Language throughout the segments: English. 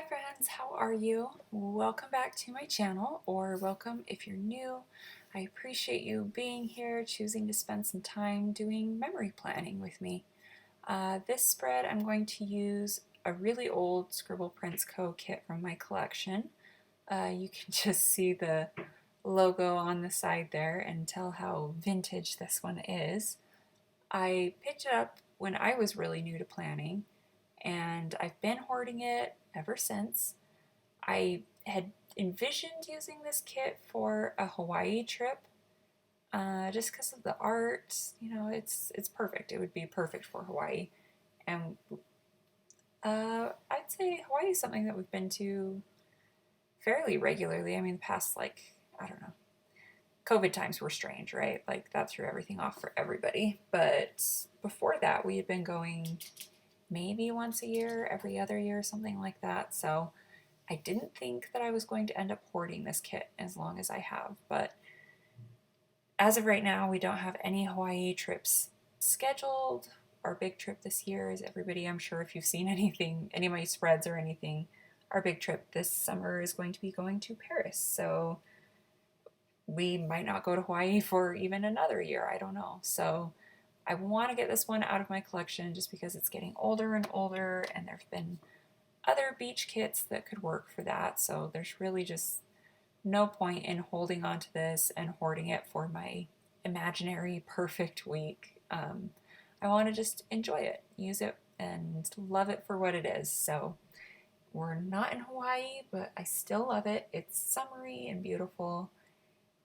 Hi friends, how are you? Welcome back to my channel, or welcome if you're new. I appreciate you being here, choosing to spend some time doing memory planning with me. This spread I'm going to use a really old Scribble Prints Co. kit from my collection. You can just see the logo on the side there and tell how vintage this one is. I picked it up when I was really new to planning, and I've been hoarding it ever since. I had envisioned using this kit for a Hawaii trip, just because of the art. You know, it's perfect. It would be perfect for Hawaii, and I'd say Hawaii is something that we've been to fairly regularly. I mean, the past, like, I don't know, COVID times were strange, right? Like, that threw everything off for everybody. But before that, we had been going maybe once a year, every other year, something like that. So I didn't think that I was going to end up hoarding this kit as long as I have, but as of right now, we don't have any Hawaii trips scheduled. Our big trip this year is everybody, I'm sure if you've seen anything, any of my spreads or anything, our big trip this summer is going to be going to Paris. So we might not go to Hawaii for even another year. I don't know. So I want to get this one out of my collection just because it's getting older and older, and there's been other beach kits that could work for that. So there's really just no point in holding on to this and hoarding it for my imaginary perfect week. I want to just enjoy it, use it, and love it for what it is. So we're not in Hawaii, but I still love it. It's summery and beautiful.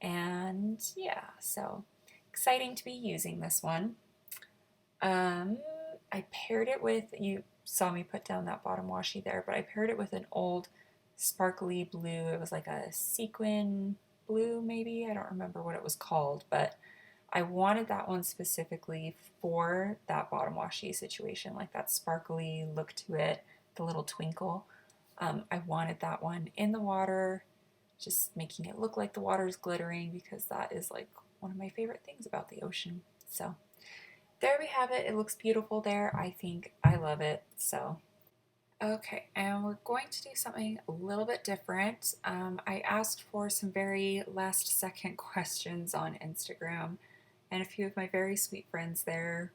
And yeah, so exciting to be using this one. Um, I paired it with, you saw me put down that bottom washi there, but I paired it with an old sparkly blue. It was like a sequin blue, maybe. I don't remember what it was called, but I wanted that one specifically for that bottom washi situation, like that sparkly look to it, the little twinkle. I wanted that one in the water, just making it look like the water is glittering, because that is like one of my favorite things about the ocean. So there we have it. It looks beautiful there. I think I love it. So, okay, and we're going to do something a little bit different. I asked for some very last second questions on Instagram, and a few of my very sweet friends there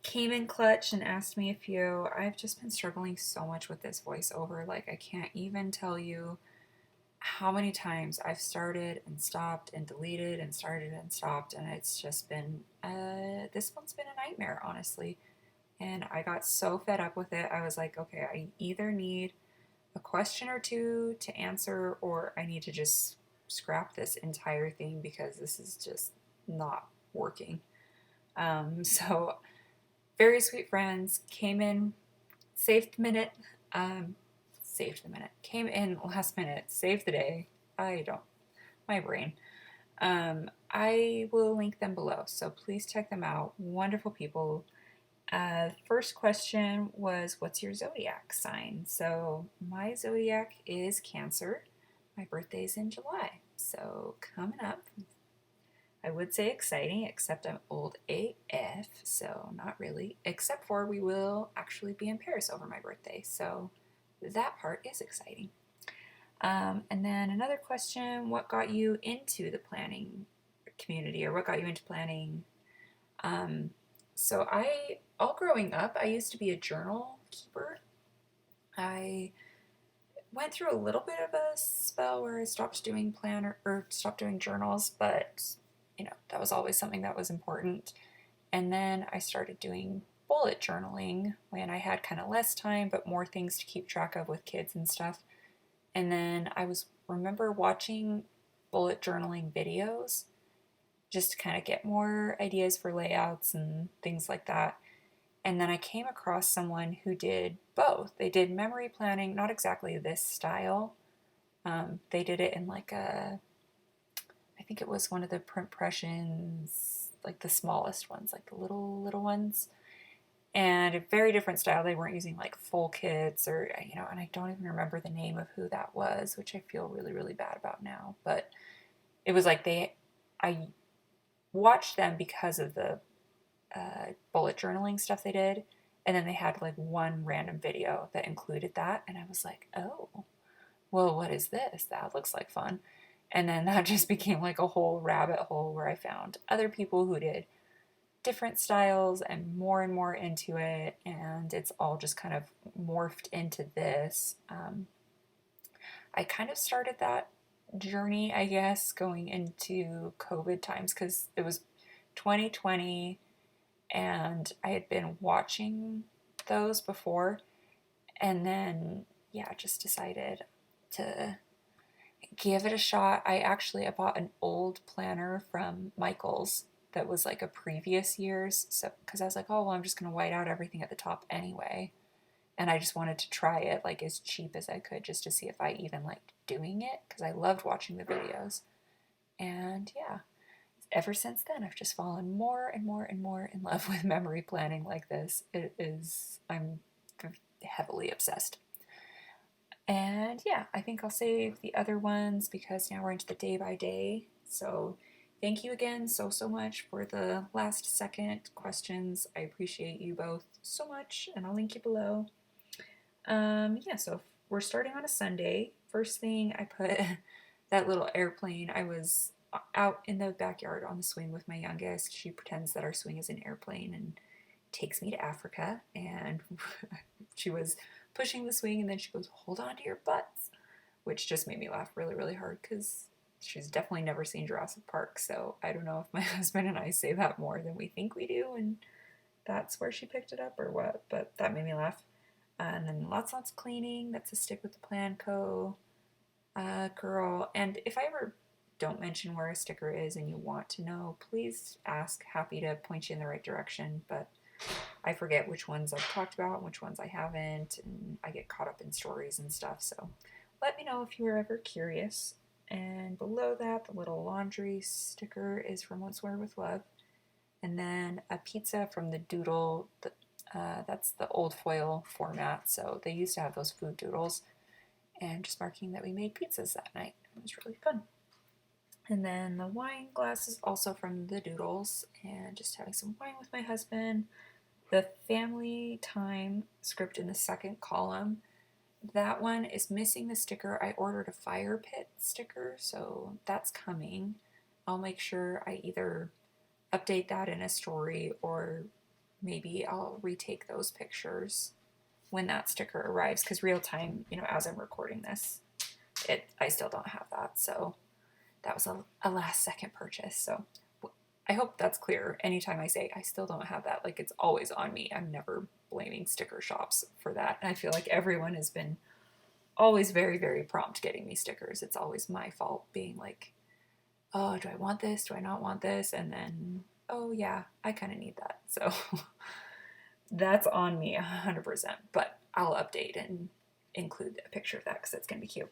came in clutch and asked me a few. I've just been struggling so much with this voiceover. Like, I can't even tell you how many times I've started and stopped and deleted and started and stopped, and it's just been, this one's been a nightmare, honestly. And I got so fed up with it. I was like, okay, I either need a question or two to answer, or I need to just scrap this entire thing because this is just not working. So, very sweet friends came in, saved the minute, um, came in last minute, saved the day. I don't, my brain. I will link them below, so please check them out. Wonderful people. First question was, what's your zodiac sign? So my zodiac is Cancer. My birthday's in July. So coming up, I would say exciting, except I'm old AF, so not really. Except for we will actually be in Paris over my birthday, so that part is exciting. And then another question, what got you into the planning community, or what got you into planning? So all growing up, I used to be a journal keeper. I went through a little bit of a spell where I stopped doing planner or stopped doing journals, but you know, that was always something that was important. And then I started doing bullet journaling when I had kind of less time, but more things to keep track of with kids and stuff. And then remember watching bullet journaling videos just to kind of get more ideas for layouts and things like that. And then I came across someone who did both. They did memory planning, not exactly this style. They did it in like I think it was one of the print pressions, like the smallest ones, like the little ones. And a very different style. They weren't using like full kits or, you know, and I don't even remember the name of who that was, which I feel really, really bad about now. But it was like I watched them because of the bullet journaling stuff they did. And then they had like one random video that included that. And I was like, oh, well, what is this? That looks like fun. And then that just became like a whole rabbit hole where I found other people who did different styles and more into it. And it's all just kind of morphed into this. I kind of started that journey, I guess, going into COVID times because it was 2020 and I had been watching those before. And then, yeah, just decided to give it a shot. I bought an old planner from Michael's that was like a previous year's. So, because I was like, oh, well, I'm just going to white out everything at the top anyway. And I just wanted to try it like as cheap as I could just to see if I even liked doing it because I loved watching the videos. And yeah, ever since then, I've just fallen more and more and more in love with memory planning like this. I'm heavily obsessed. And yeah, I think I'll save the other ones because now we're into the day by day. So thank you again so much for the last second questions. I appreciate you both so much, and I'll link you below. Yeah, so we're starting on a Sunday. First thing I put that little airplane. I was out in the backyard on the swing with my youngest. She pretends that our swing is an airplane and takes me to Africa. And she was pushing the swing and then she goes, hold on to your butts, which just made me laugh really hard because she's definitely never seen Jurassic Park. So I don't know if my husband and I say that more than we think we do and that's where she picked it up or what, but that made me laugh. And then lots of cleaning. That's a stick with the plan girl. And if I ever don't mention where a sticker is and you want to know, please ask. Happy to point you in the right direction. But I forget which ones I've talked about and which ones I haven't. And I get caught up in stories and stuff. So let me know if you were ever curious. And below that, the little laundry sticker is from What's Wear with Love. And then a pizza from the Doodle. That's the old foil format. So they used to have those food doodles. And just marking that we made pizzas that night. It was really fun. And then the wine glass is also from the Doodles, and just having some wine with my husband. The family time script in the second column, that one is missing the sticker. I ordered a fire pit sticker, so that's coming. I'll make sure I either update that in a story or maybe I'll retake those pictures when that sticker arrives, because real time, as I'm recording this, I still don't have that. So that was a last second purchase. So I hope that's clear. Anytime I say I still don't have that, like it's always on me. I'm never blaming sticker shops for that. And I feel like everyone has been always very prompt getting me stickers. It's always my fault being like, oh, do I want this? Do I not want this? And then, oh yeah, I kind of need that. So that's on me 100%, but I'll update and include a picture of that because that's going to be cute.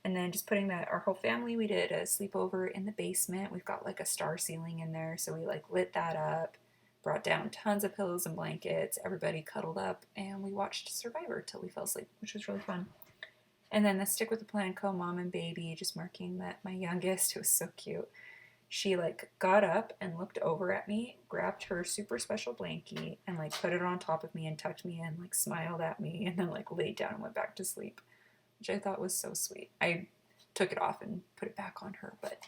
And then just putting that, our whole family, we did a sleepover in the basement. We've got like a star ceiling in there. So we like lit that up, brought down tons of pillows and blankets. Everybody cuddled up and we watched Survivor till we fell asleep, which was really fun. And then the stick with the plan mom and baby, just marking that my youngest, who was so cute, she like got up and looked over at me, grabbed her super special blankie and like put it on top of me and tucked me in, like smiled at me and then like laid down and went back to sleep, which I thought was so sweet. I took it off and put it back on her, but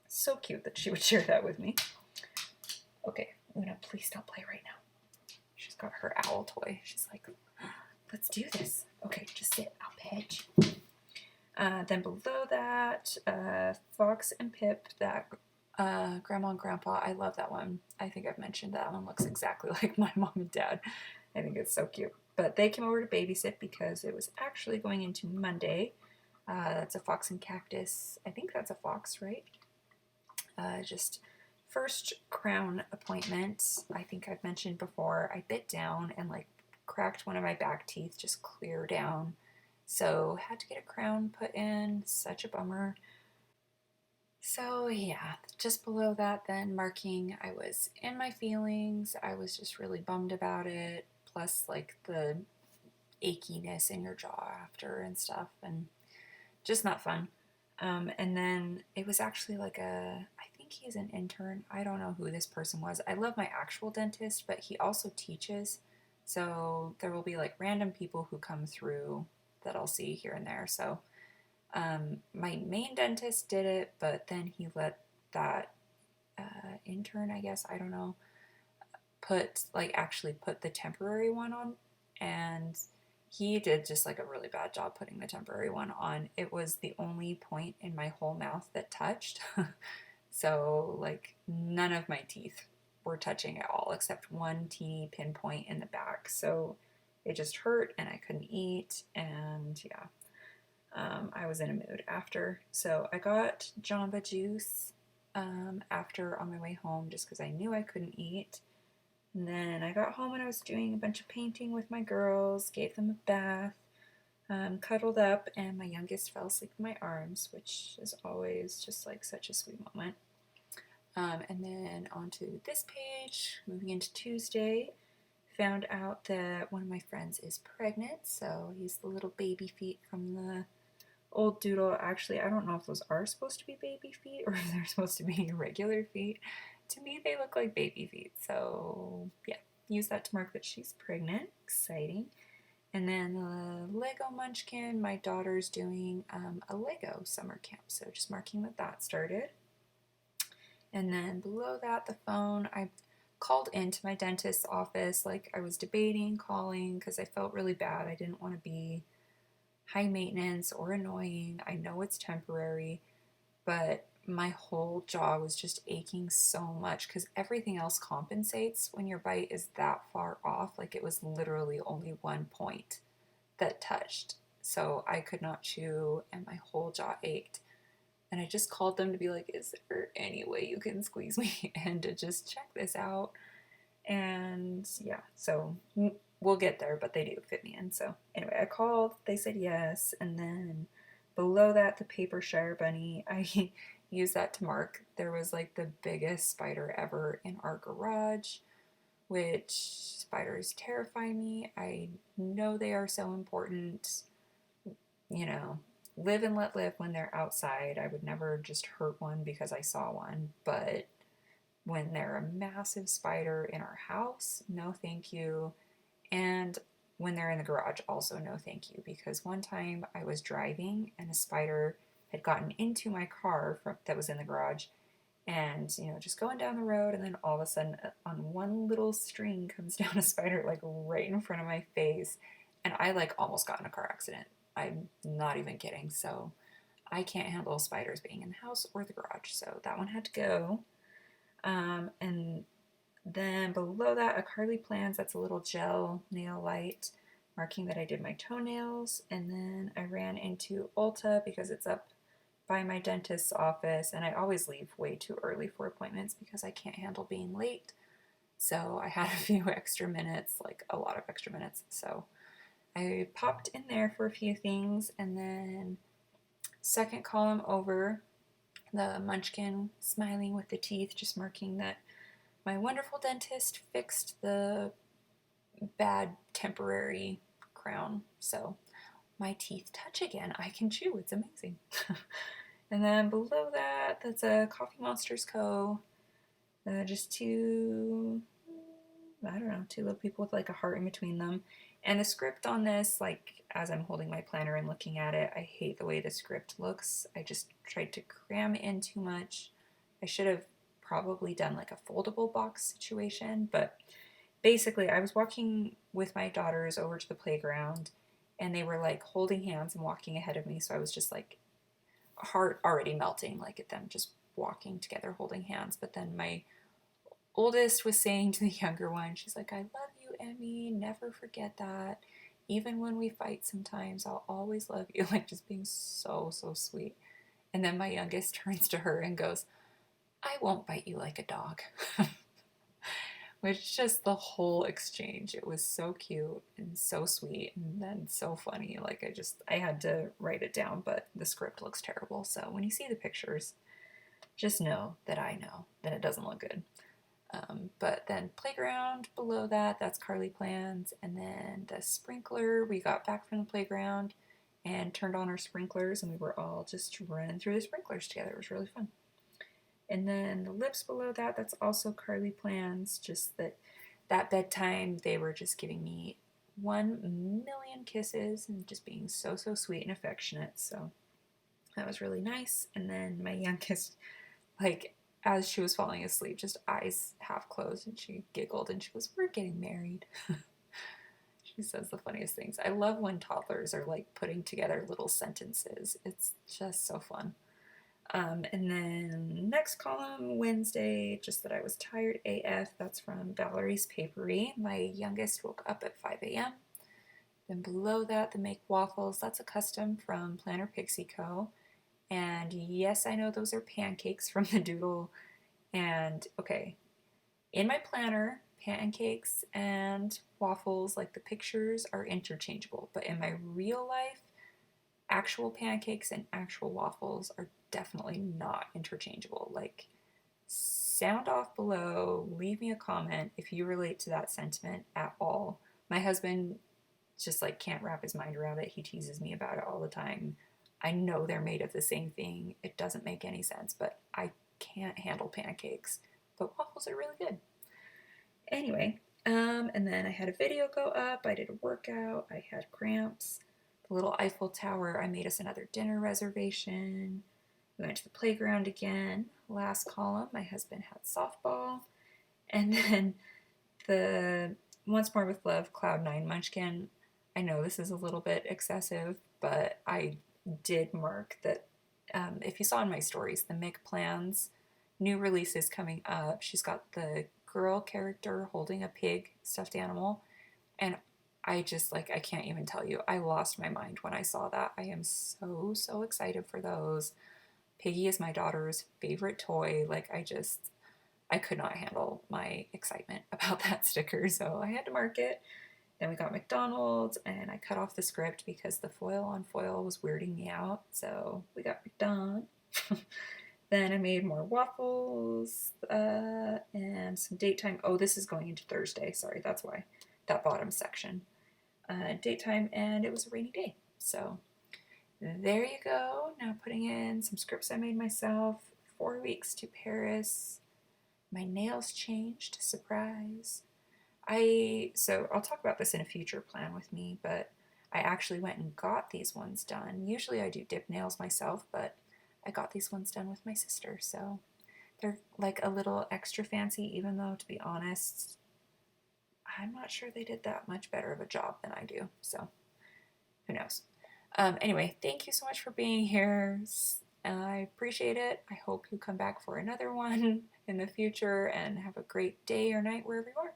so cute that she would share that with me. Okay, Una, please don't play right now. She's got her owl toy. She's like, let's do this. Okay, just sit. I'll pet you. Then below that, Fox and Pip, that Grandma and Grandpa, I love that one. I think I've mentioned that one looks exactly like my mom and dad. I think it's so cute. But they came over to babysit because it was actually going into Monday. That's a fox and cactus. I think that's a fox, right? Just first crown appointment. I think I've mentioned before, I bit down and like cracked one of my back teeth, just clear down. So had to get a crown put in. Such a bummer. So yeah, just below that then marking I was in my feelings. I was just really bummed about it. Plus like the achiness in your jaw after and stuff, and just not fun. And then it was actually like I think he's an intern. I don't know who this person was. I love my actual dentist, but he also teaches. So there will be like random people who come through that I'll see here and there. So my main dentist did it, but then he let that intern, I guess, I don't know, actually put the temporary one on, and he did just like a really bad job putting the temporary one on. It was the only point in my whole mouth that touched. So like none of my teeth were touching at all except one teeny pinpoint in the back. So it just hurt and I couldn't eat, and yeah, I was in a mood after. So I got Jamba Juice after on my way home just because I knew I couldn't eat. And then I got home and I was doing a bunch of painting with my girls, gave them a bath, cuddled up, and my youngest fell asleep in my arms, which is always just like such a sweet moment. And then onto this page, moving into Tuesday, found out that one of my friends is pregnant, so he's the little baby feet from the old doodle. Actually, I don't know if those are supposed to be baby feet or if they're supposed to be regular feet. To me, they look like baby feet. So yeah, use that to mark that she's pregnant. Exciting. And then the Lego Munchkin, my daughter's doing a Lego summer camp. So just marking that that started. And then below that, the phone, I called into my dentist's office. Like I was debating calling because I felt really bad. I didn't want to be high maintenance or annoying. I know it's temporary, but my whole jaw was just aching so much because everything else compensates when your bite is that far off. Like it was literally only one point that touched. So I could not chew and my whole jaw ached. And I just called them to be like, is there any way you can squeeze me in to just check this out? And yeah, so we'll get there, but they do fit me in. So anyway, I called, they said yes, and then below that, the paper Shire Bunny, I used that to mark. There was like the biggest spider ever in our garage, which spiders terrify me. I know they are so important, you know, live and let live when they're outside. I would never just hurt one because I saw one, but when they're a massive spider in our house, no thank you. And when they're in the garage, also no thank you. Because one time I was driving and a spider had gotten into my car that was in the garage, and just going down the road, and then all of a sudden on one little string comes down a spider like right in front of my face, and I like almost got in a car accident. I'm not even kidding. So I can't handle spiders being in the house or the garage, so that one had to go. And then below that, a Carly Plans, that's a little gel nail light marking that I did my toenails. And then I ran into Ulta because it's up by my dentist's office, and I always leave way too early for appointments because I can't handle being late. So I had a few extra minutes, like a lot of extra minutes. So I popped in there for a few things, and then second column over, the Munchkin smiling with the teeth, just marking that my wonderful dentist fixed the bad temporary crown. So my teeth touch again. I can chew. It's amazing. And then below that, that's a Coffee Monsters Co. Just two, I don't know, two little people with like a heart in between them. And the script on this, like as I'm holding my planner and looking at it, I hate the way the script looks. I just tried to cram in too much. I should have probably done like a foldable box situation, but basically I was walking with my daughters over to the playground, and they were like holding hands and walking ahead of me, so I was just like heart already melting like at them just walking together holding hands. But then my oldest was saying to the younger one, she's like, I love you, Emmy, never forget that. Even when we fight sometimes, I'll always love you. Like just being so sweet. And then my youngest turns to her and goes, I won't bite you like a dog. Which just the whole exchange, it was so cute and so sweet and then so funny. Like I had to write it down, but the script looks terrible. So when you see the pictures, just know that I know that it doesn't look good. But then playground below that, that's Carly Plans. And then the sprinkler, we got back from the playground and turned on our sprinklers, and we were all just running through the sprinklers together. It was really fun. And then the lips below that, that's also Carly Plans, just that that bedtime, they were just giving me 1 million kisses and just being so, so sweet and affectionate. So that was really nice. And then my youngest, like, as she was falling asleep, just eyes half closed, and she giggled and she goes, "We're getting married." She says the funniest things. I love when toddlers are like putting together little sentences. It's just so fun. And then next column, Wednesday, just that I was tired AF. That's from Valerie's Papery. My youngest woke up at 5 a.m. Then below that, the Make Waffles. That's a custom from Planner Pixie Co. And yes, I know those are pancakes from the doodle. And okay, in my planner, pancakes and waffles, like the pictures, are interchangeable. But in my real life, actual pancakes and actual waffles are definitely not interchangeable. Like, sound off below, leave me a comment if you relate to that sentiment at all. My husband just like can't wrap his mind around it. He teases me about it all the time. I know they're made of the same thing. It doesn't make any sense, but I can't handle pancakes. But waffles are really good. Anyway, and then I had a video go up. I did a workout. I had cramps. The little Eiffel Tower, I made us another dinner reservation. We went to the playground again. Last column, my husband had softball. And then the Once More with Love Cloud9 Munchkin. I know this is a little bit excessive, but I did mark that if you saw in my stories, the Mick Plans new releases coming up. She's got the girl character holding a pig stuffed animal, and I just like, I can't even tell you. I lost my mind when I saw that. I am so, so excited for those. Piggy is my daughter's favorite toy. Like, I could not handle my excitement about that sticker, so I had to mark it. Then we got McDonald's, and I cut off the script because the foil on foil was weirding me out, so we got McDonald's. Then I made more waffles and some date time. Oh, this is going into Thursday. Sorry, that's why. That bottom section. Date time, and it was a rainy day. So there you go. Now putting in some scripts I made myself. 4 weeks to Paris. My nails changed. Surprise. So I'll talk about this in a future plan with me, but I actually went and got these ones done. Usually I do dip nails myself, but I got these ones done with my sister, so they're like a little extra fancy, even though, to be honest, I'm not sure they did that much better of a job than I do, so who knows. Anyway, thank you so much for being here. I appreciate it. I hope you come back for another one in the future, and have a great day or night wherever you are.